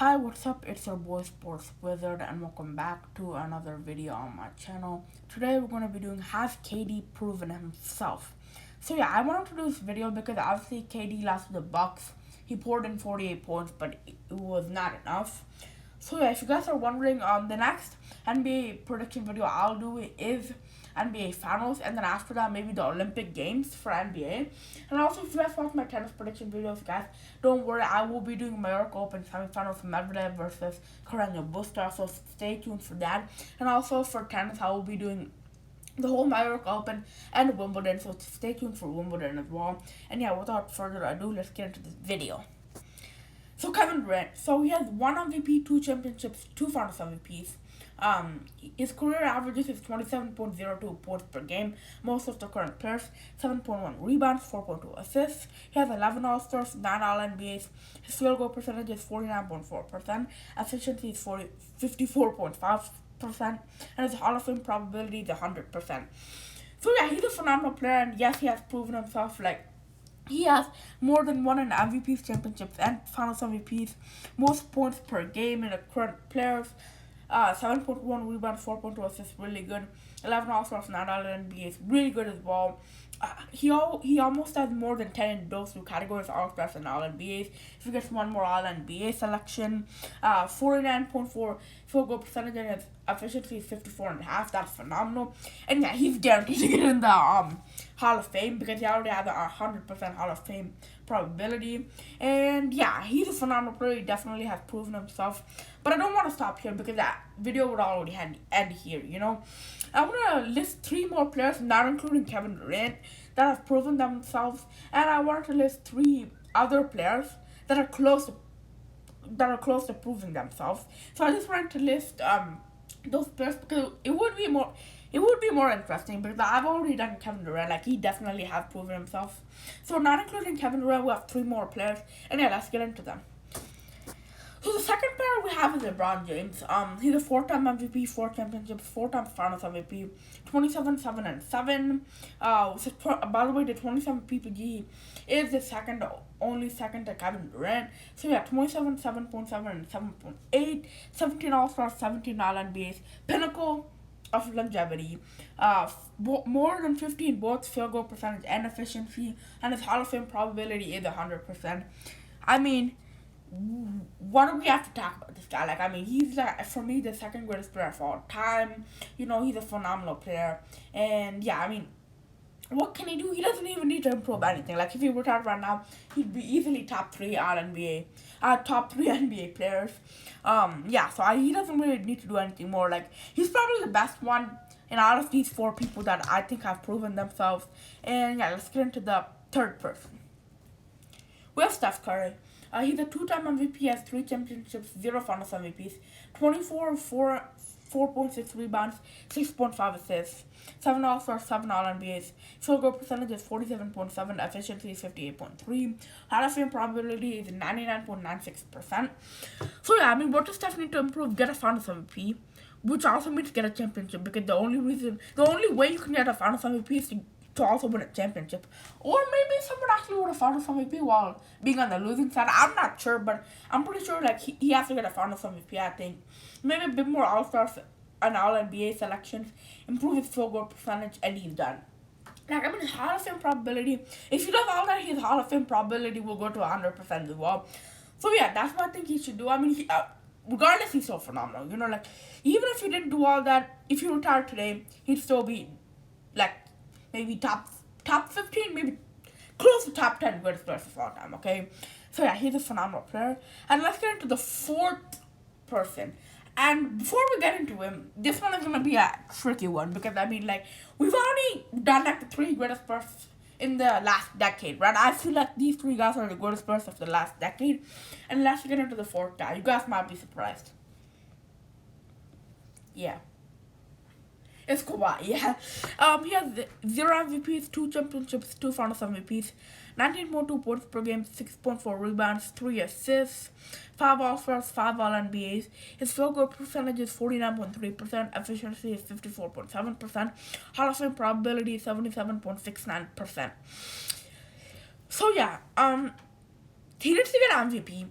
Hi, what's up? It's your boy Sports Wizard, and welcome back to another video on my channel. Today we're going to be doing Has KD Proven Himself? So yeah, I wanted to do this video because obviously KD lost to the Bucks. He poured in 48 points, but it was not enough. So yeah, if you guys are wondering, the next NBA prediction video I'll do is NBA Finals, and then after that maybe the Olympic Games for NBA. And also, if you guys watch my tennis prediction videos, guys, don't worry, I will be doing Mallorca Open semifinals, Medvedev versus Carreño Busta, so stay tuned for that. And also for tennis, I will be doing the whole Mallorca Open and Wimbledon, so stay tuned for Wimbledon as well. And yeah, without further ado, let's get into this video. So Kevin Durant, so he has one MVP, two championships, two Finals MVPs. His career averages is 27.02 points per game. Most of the current players, 7.1 rebounds, 4.2 assists. He has 11 All-Stars, 9 All-NBAs. His field goal percentage is 49.4%. Efficiency is 54.5%. And his Hall of Fame probability is 100%. So yeah, he's a phenomenal player, and yes, he has proven himself. He has more than won an MVPs, championships, and Finals MVPs. Most points per game in the current players. 7.1 rebounds, 4.2 assists, really good. 11 All-Stars, 9 All-NBAs, really good as well. He almost has more than 10 in those two categories, All-Stars and All-NBAs. If he gets one more All-NBA selection, 49.4 field goal percentage, and his efficiency is 54.5. That's phenomenal. And yeah, he's guaranteed to get in the Hall of Fame because he already has a 100% Hall of Fame probability. And yeah, he's a phenomenal player. He definitely has proven himself. But I don't want to stop here because that video would already end here, you know. I'm going to list 3 more players, not including Kevin Durant, that have proven themselves. And I wanted to list 3 other players that are close to proving themselves. So I just wanted to list those players because it would be more interesting because I've already done Kevin Durant. Like, he definitely has proven himself. So not including Kevin Durant, we have 3 more players. And yeah, let's get into them. So the second player we have is LeBron James. He's a 4-time MVP, 4 championships, 4-time Finals MVP, 27, 7, and 7. By the way, the 27 PPG is the only second to Kevin Durant. So yeah, 27, 7.7, and 7.8, 17 All-Stars, 17 All-NBAs, pinnacle of longevity. More than 15 both field goal percentage and efficiency, and his Hall of Fame probability is 100%. I mean, what do we have to talk about this guy? Like, I mean, he's for me the second greatest player of all time. You know, he's a phenomenal player, and yeah, I mean, what can he do? He doesn't even need to improve anything. Like, if he retired right now, he'd be easily top 3 top 3 NBA players. Yeah, so he doesn't really need to do anything more. Like, he's probably the best one in out of these 4 people that I think have proven themselves. And yeah, let's get into the third person. We have Steph Curry. He's a 2-time MVP, has 3 championships, 0 Finals MVPs, 4.6 rebounds, 6.5 assists, 7 All-Stars, 7 All-NBAs. Field goal percentage is 47.7, efficiency is 58.3, Hall of Fame probability is 99.96%. So yeah, I mean, what does Steph need to improve? Get a Finals MVP, which also means get a championship, because the only way you can get a Finals MVP is to also win a championship. Or maybe someone actually would have Finals MVP while being on the losing side. I'm not sure, but I'm pretty sure like he has to get a Finals MVP, I think. Maybe a bit more All-Stars and All-NBA selections, improve his field goal percentage, and he's done. Like, I mean, his Hall of Fame probability, if he does all that, his Hall of Fame probability will go to 100% as well. So yeah, that's what I think he should do. I mean, regardless, he's so phenomenal. You know, like, even if he didn't do all that, if he retired today, he'd still be, like, maybe top 15, maybe close to top 10 greatest players of all time, okay? So yeah, he's a phenomenal player. And let's get into the 4th person. And before we get into him, this one is going to be a tricky one because, I mean, like, we've already done, like, the 3 greatest players in the last decade, right? I feel like these 3 guys are the greatest players of the last decade. And let's get into the 4th guy. You guys might be surprised. Yeah. It's Kawhi, yeah. He has 0 MVPs, 2 championships, 2 Finals MVPs, 19.2 points per game, 6.4 rebounds, 3 assists, 5 All-Stars, 5 All-NBAs. His field goal percentage is 49.3%, efficiency is 54.7%, Hall of Fame probability is 77.69%. So yeah, he needs to get MVP.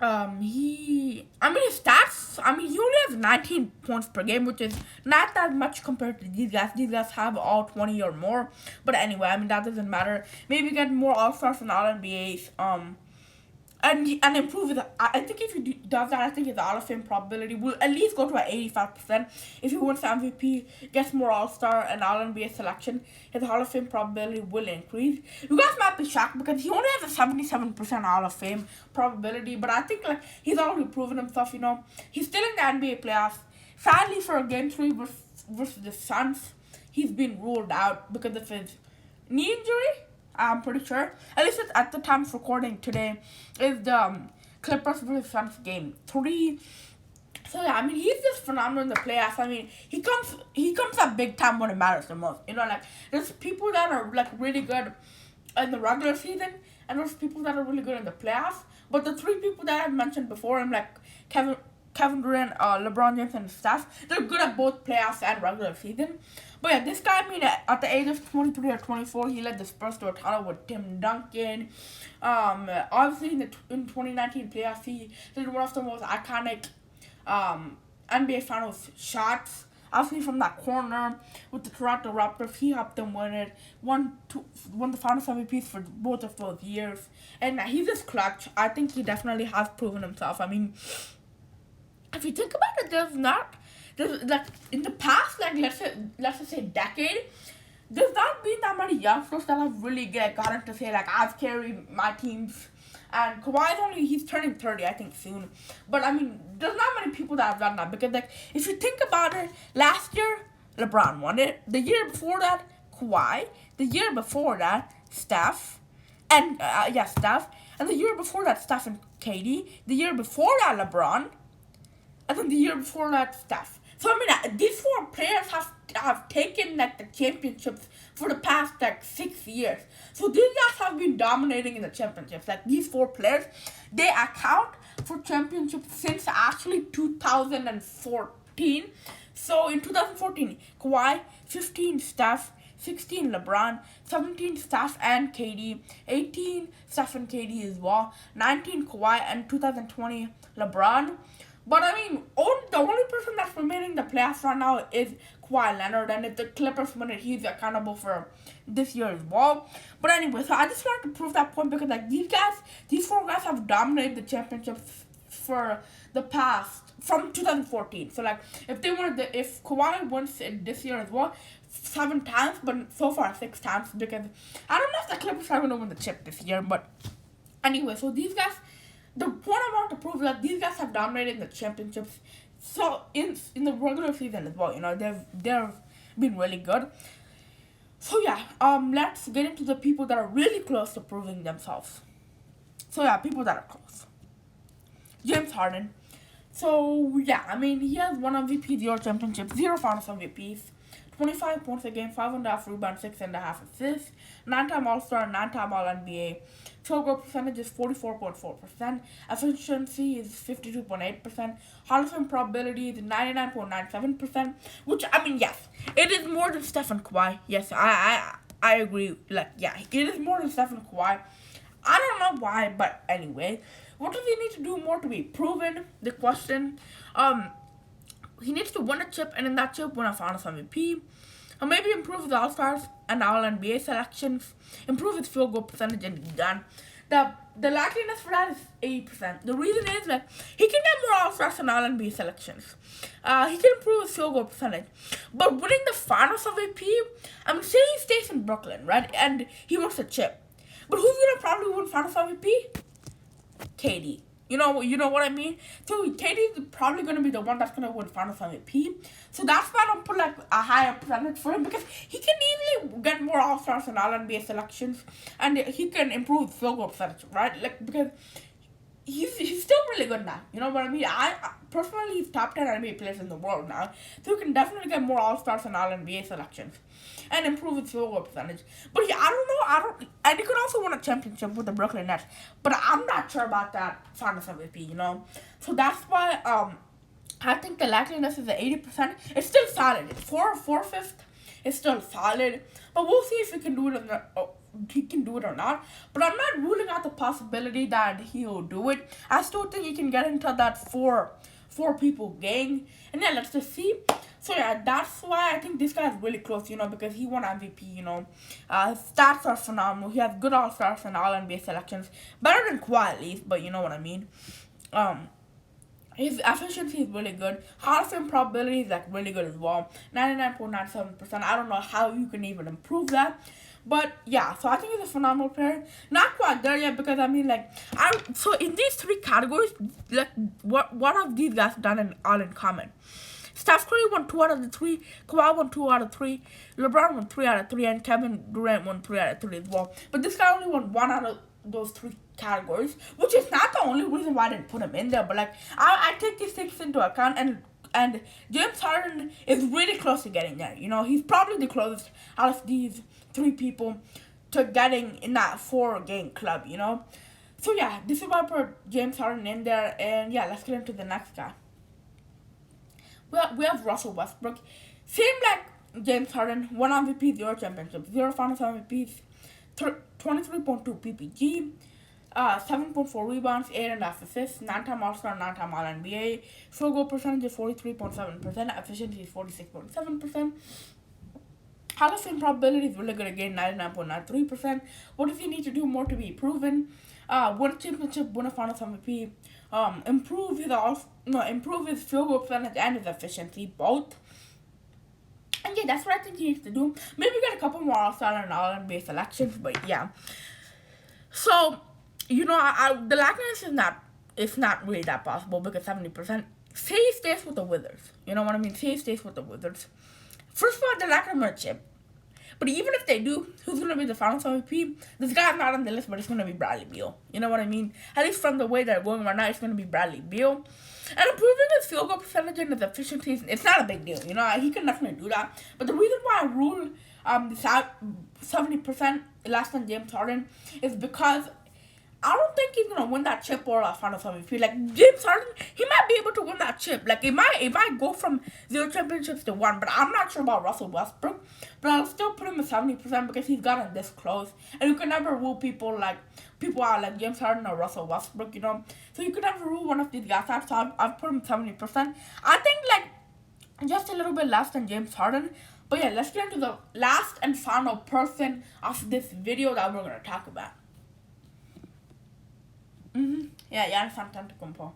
his stats, he only has 19 points per game, which is not that much compared to these guys. These guys have all 20 or more. But anyway, that doesn't matter. Maybe get more All-Stars and All-NBAs. And improve his. I think if he does that, I think his Hall of Fame probability will at least go to 85%. If he wins the MVP, gets more All-Star and All-NBA selection, his Hall of Fame probability will increase. You guys might be shocked because he only has a 77% Hall of Fame probability, but I think he's already proven himself. He's still in the NBA playoffs. Sadly, for a Game 3 versus the Suns, he's been ruled out because of his knee injury. I'm pretty sure. At least at the time of recording today is the Clippers versus Suns game 3. So yeah, he's just phenomenal in the playoffs. He comes up big time when it matters the most. There's people that are really good in the regular season, and there's people that are really good in the playoffs. But the three people that I mentioned before, Kevin Durant, LeBron James, and Steph, they're good at both playoffs and regular season. But yeah, this guy, at the age of 23 or 24, he led the Spurs to a title with Tim Duncan. Obviously, in 2019 playoffs, he did one of the most iconic NBA Finals shots. Obviously, from that corner with the Toronto Raptors, he helped them win it. Won the Finals MVPs for both of those years. And he's just clutch. I think he definitely has proven himself. If you think about it, there's in the past, let's just say decade, there's not been that many youngsters that have really gotten to say I've carried my teams. And he's turning 30, I think, soon. But there's not many people that have done that because if you think about it, last year LeBron won it. The year before that, Kawhi. The year before that, Steph. And Steph. And the year before that, Steph and KD. The year before that, LeBron. And then the year before that, Steph. So these four players have taken the championships for the past 6 years. So these guys have been dominating in the championships. These four players, they account for championships since actually 2014. So in 2014, Kawhi, 15 Steph, 16 LeBron, 17 Steph and KD, 18 Steph and KD as well, 19 Kawhi, and 2020 LeBron. But the only person that's remaining in the playoffs right now is Kawhi Leonard, and if the Clippers win it, he's accountable for this year as well. But anyway, so I just wanted to prove that point because these four guys have dominated the championships for the past from 2014. So if Kawhi wins it this year as well, 7 times, but so far 6 times because I don't know if the Clippers are gonna win the chip this year. But anyway, so these guys. The point I want to prove is that these guys have dominated the championships. So in the regular season as well, they've been really good. So yeah, let's get into the people that are really close to proving themselves. So yeah, people that are close. James Harden. So yeah, he has 1 MVP, 0 championships, 0 Finals MVPs, 25 points a game, 5.5 rebounds, 6.5 assists, 9-time All-Star, 9-time All-NBA. Field goal percentage is 44.4%. Efficiency is 52.8%. Hall of Fame probability is 99.97%. Which, yes, it is more than Steph and Kawhi. Yes, I agree. It is more than Steph and Kawhi. I don't know why, but anyway. What does he need to do more to be proven? The question. He needs to win a chip, and in that chip, win a Finals MVP. Or maybe improve his All-Stars and All-NBA selections. Improve his field goal percentage, and he's done. The likeliness for that is 80%. The reason is he can get more All-Stars and All-NBA selections. He can improve his field goal percentage. But winning the Finals MVP, say he stays in Brooklyn, right? And he wants a chip. But who's going to probably win Finals MVP? KD. You know what I mean? So KD is probably going to be the one that's going to win Finals MVP. So that's why I don't put a higher percentage for him because he can easily get more All-Stars and All-NBA selections, and he can improve field goal percentage, right? Because he's still really good now. You know what I mean? I personally, he's top 10 NBA players in the world now, so he can definitely get more All-Stars and All-NBA selections and improve his field goal percentage. But yeah, I don't, and he could also win a championship with the Brooklyn Nets, but I'm not sure about that Finals MVP, So that's why I think the likeliness is at 80%. It's still solid. 4/5 is still solid, but we'll see if we can do it he can do it or not. But I'm not ruling out the possibility that he'll do it. I still think he can get into that four people gang. And yeah, let's just see. So yeah, that's why I think this guy is really close, because he won MVP. His stats are phenomenal. He has good All-Stars and All-NBA selections. Better than Kawhi at least, but you know what I mean. His efficiency is really good. Hall of Fame probability is like really good as well. 99.97%. I don't know how you can even improve that. But yeah, so I think he's a phenomenal player. Not quite there yet because so in these three categories, like what have these guys done all in common? Steph Curry won 2 out of the 3, Kawhi won 2 out of 3, LeBron won 3 out of 3, and Kevin Durant won 3 out of 3 as well. But this guy only won 1 out of those 3 categories, which is not the only reason why I didn't put him in there. But like I take these things into account, and James Harden is really close to getting there. He's probably the closest out of these 3 people to getting in that 4-game club. So yeah, this is why I put James Harden in there, and yeah, let's get into the next guy. We have Russell Westbrook. Same like James Harden, 1 MVP, 0 championships, 0 finals MVPs, 23.2 PPG, 7.4 rebounds, 8.5 assists, 9-time All-Star, 9-time All-NBA, field goal percentage is 43.7%, efficiency is 46.7%. Hall of Fame probability is really good again, 99.93%. What does he need to do more to be proven? Win a championship, win a finals MVP, improve his field goal percentage and his efficiency, both. And yeah, that's what I think he needs to do. Maybe get a couple more All-Star and All-NBA selections, but yeah. So, the likeness is not really that possible because 70%. Say he stays with the Wizards. You know what I mean? Say he stays with the Wizards. First of all, they're not going to win a chip. But even if they do, who's going to be the finals MVP? This guy's not on the list, but it's going to be Bradley Beal. You know what I mean? At least from the way they're going right now, it's going to be Bradley Beal. And improving his field goal percentage and his efficiency, it's not a big deal. He can definitely do that. But the reason why I rule 70% less than James Harden is because I don't think he's gonna win that chip or a finals MVP. Like James Harden, he might be able to win that chip. Like it might go from 0 championships to 1, but I'm not sure about Russell Westbrook. But I'll still put him at 70% because he's gotten this close. And you can never rule people out like James Harden or Russell Westbrook, So you can never rule one of these guys out. So I've put him 70%. I think like just a little bit less than James Harden. But yeah, let's get into the last and final person of this video that we're gonna talk about. Yeah, Giannis Antetokounmpo.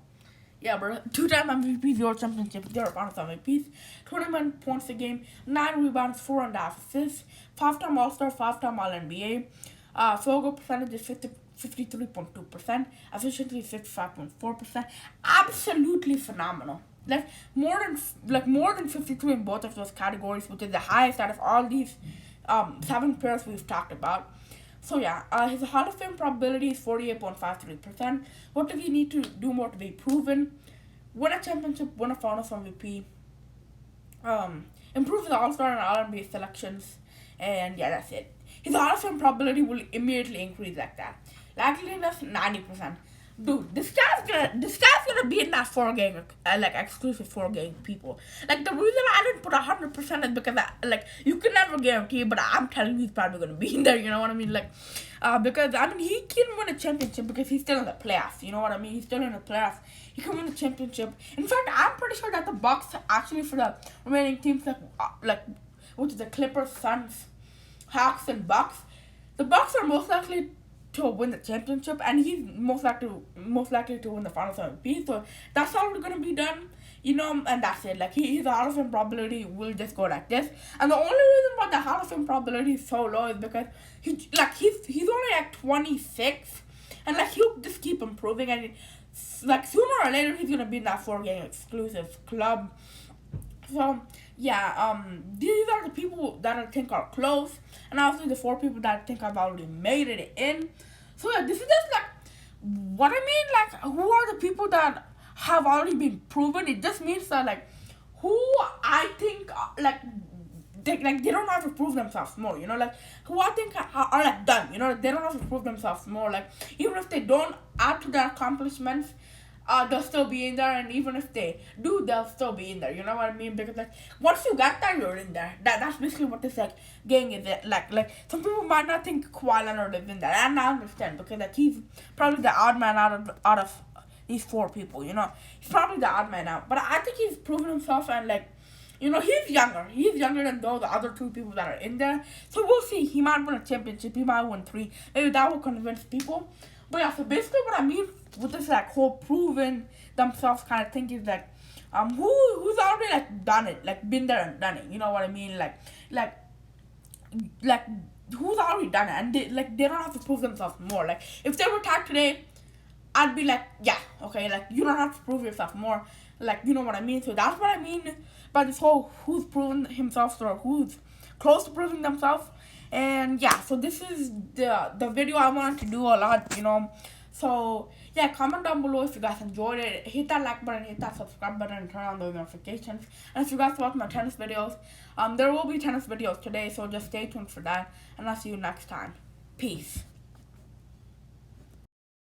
Yeah, bro. 2-time MVP, 0 championships, 0 finals MVPs, 21 points a game, 9 rebounds, 4.5 assists, 5-time All-Star, 5-time All-NBA. Field goal percentage is 53.2%. Efficiency is 55.4%. Absolutely phenomenal. Like more than 53 in both of those categories, which is the highest out of all these 7 players we've talked about. So yeah, his Hall of Fame probability is 48.53%. What does he need to do more to be proven? Win a championship, win a finals MVP, improve his All-Star and All-NBA selections, and yeah, that's it. His Hall of Fame probability will immediately increase like that. Likeliness, 90%. Dude, this guy's gonna be in that 4-game, exclusive 4-game people. Like, the reason I didn't put 100% is because, you can never guarantee, but I'm telling you he's probably gonna be in there, you know what I mean? Because, he can win a championship because he's still in the playoffs, you know what I mean? He's still in the playoffs. He can win a championship. In fact, I'm pretty sure that the Bucks, actually, for the remaining teams, which is the Clippers, Suns, Hawks, and Bucks, the Bucks are most likely to win the championship, and he's most likely to win the finals MVP. So that's all gonna be done, and that's it. Like his Hall of Fame probability will just go like this. And the only reason why the Hall of Fame probability is so low is because he's only at 26, and he'll just keep improving, and sooner or later he's gonna be in that 4-game exclusive club. So yeah, these are the people that I think are close, and obviously the 4 people that I think I've already made it in. So yeah, this is just what I mean. Who are the people that have already been proven? It just means that who I think they don't have to prove themselves more. Who I think are done. They don't have to prove themselves more. Even if they don't add to their accomplishments, they'll still be in there, and even if they do, they'll still be in there. You know what I mean? Because like once you get there, you're in there. That's basically what this like gang is. Like some people might not think Kawhi Leonard is in there, and I understand because like he's probably the odd man out of these four people. You know, he's probably the odd man out. But I think he's proven himself, and like. You know, he's younger. He's younger than those other two people that are in there. So we'll see. He might win a championship. He might win 3. Maybe that will convince people. But yeah, so basically what I mean with this like whole proving themselves kind of thing is like who's already like done it, like been there and done it. You know what I mean? Like who's already done it, and they don't have to prove themselves more. Like if they were tagged today, I'd be like, yeah, okay, like you don't have to prove yourself more. Like you know what I mean? So that's what I mean by this whole who's proven himself or who's close to proving themselves. And yeah, so this is the video I wanted to do a lot, you know. So yeah, comment down below if you guys enjoyed it. Hit that like button, hit that subscribe button, and turn on those notifications. And if you guys watch my tennis videos, there will be tennis videos today, so just stay tuned for that. And I'll see you next time. Peace.